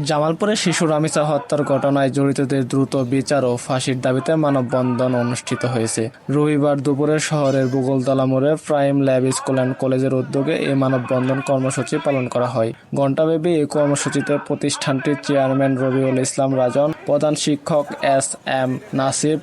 জামালপুরে শিশু রামিসা হত্যার ঘটনায় জড়িতদের দ্রুত বিচার ও ফাঁসির দাবিতে মানববন্ধন অনুষ্ঠিত হয়েছে। রবিবার দুপুরে শহরের বুগলতলা মোড়ে প্রাইম ল্যাব স্কুল অ্যান্ড কলেজের উদ্যোগে এই মানববন্ধন কর্মসূচি পালন করা হয়। ঘণ্টাব্যাপী এই কর্মসূচিতে প্রতিষ্ঠানটির চেয়ারম্যান রবিউল ইসলাম রাজন, প্রধান শিক্ষক এস.এম. নাসির,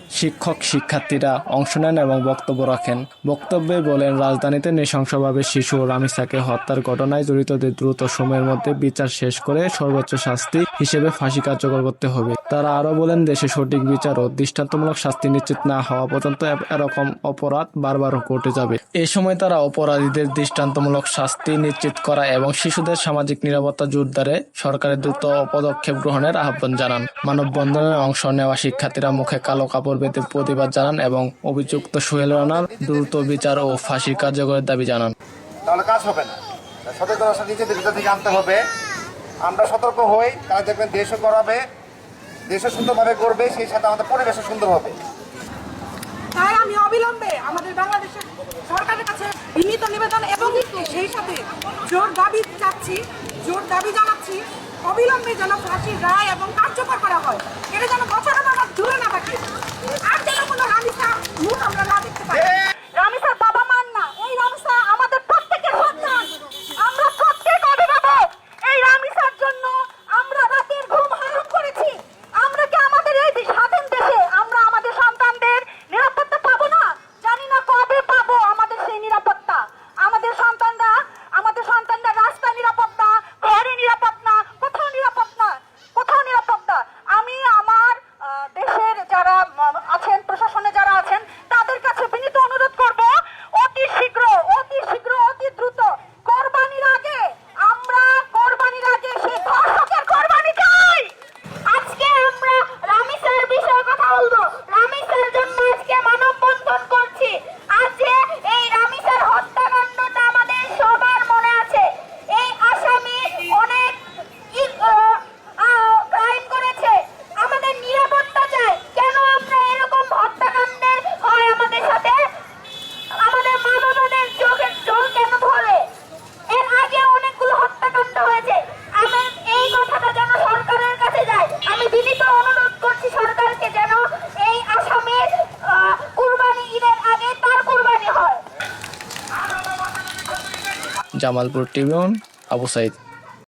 শিক্ষার্থীরা অংশ নেন এবং বক্তব্য রাখেন। বক্তব্যে বলেন, রাজধানীতে নৃশংসভাবে শিশু রামিসাকে হত্যার ঘটনায় জড়িতদের দ্রুত সময়ের মধ্যে বিচার শেষ করে সর্বোচ্চ শাস্তি হিসেবে ফাঁসি কার্যকর করতে হবে। তারা আরো বলেন, দেশে সঠিক বিচার ও দৃষ্টান্তমূলক শাস্তি নিশ্চিত না হওয়া পর্যন্ত এরকম অপরাধ বারবার ঘটে যাবে। এ সময় তারা অপরাধীদের দৃষ্টান্তমূলক শাস্তি নিশ্চিত করা এবং শিশুদের সামাজিক নিরাপত্তা জোরদারে সরকারের দ্রুত পদক্ষেপ গ্রহণের আহ্বান জানান। মানববন্ধনে অংশ নেওয়া শিক্ষার্থীরা মুখে কালো কাপড় বেঁধে প্রতিবাদ জানান এবং অভিযুক্ত সোহেল রানার দ্রুত বিচার ও ফাঁসির কার্যকরের দাবি জানান। তাহলে কাজ হবে না, সচেতনতা নিজেদের ভিতর থেকে আনতে হবে। আমরা সতর্ক হই, তারা দেখবেন দেশও করাবে, দেশও সুন্দরভাবে করবে, সেই সাথে আমাদের পরিবেশও সুন্দর হবে। তাই আমি অবিলম্বে আমাদের বাংলাদেশের সরকারের কাছে বিনীত নিবেদন এবং সেই সাথে জোর দাবি জানাচ্ছি অবিলম্বে যেন ফাঁসির রায় এবং কার্যকর করা হয়। এটা যেন বছরের পর দূরে না থাকে, আর যেন কোনো রামিসা মুখ আমরা না দেখতে পাই। রামিসার বাবা মান না, এই রামিসা আমাদের প্রত্যেকের সন্তান। আমরা প্রত্যেক অভিভাবক এই রামিসার জন্য আমরা রাতের ঘুম হারাম করেছি। আমরা কি আমাদের এই স্বাধীন দেশে আমরা আমাদের সন্তানদের নিরাপত্তা পাবো না? জানি না কবে পাবো আমাদের সেই নিরাপত্তা। আমাদের সন্তানরা রাস্তায় নিরাপদ না, ঘরে নিরাপদ না, কোথাও নিরাপদ না। আমি আমার দেশের যারা আছেন, প্রশাসনে যারা আছেন, তাদের কাছে বিনীত অনুরোধ করব, অতি শীঘ্র অতি দ্রুত কোরবানির আগে সেই ধর্ষকের কোরবানি চাই। আজকে আমরা রামিসার বিষয়ে কথা বলবো। রামিসার জন্য আজকে মানববন্ধন করছি। আজকে এই রামিসার হত্যাকাণ্ডটা আমাদের সবার মনে আছে। এই আসামি অনেক ক্রাইম করেছে। আমাদের নিরাপত্তা চাই। কেন আমরা এরকম হত্যাকাণ্ডের হয় আমাদের সাথে? আমাদের মা বাবাদের চোখের জল কেন ধরে? এর আগে অনেকগুলো হত্যাকাণ্ড হয়েছে। আমার এই কথাটা যেন সরকারের কাছে যায়। আমি বিনীত অনুরোধ করছি সরকারকে যেন এই আসামের কুরবানি ঈদের আগে তার কুরবানি হয়। জামালপুর ট্রিবিউন, আবু সাইদ।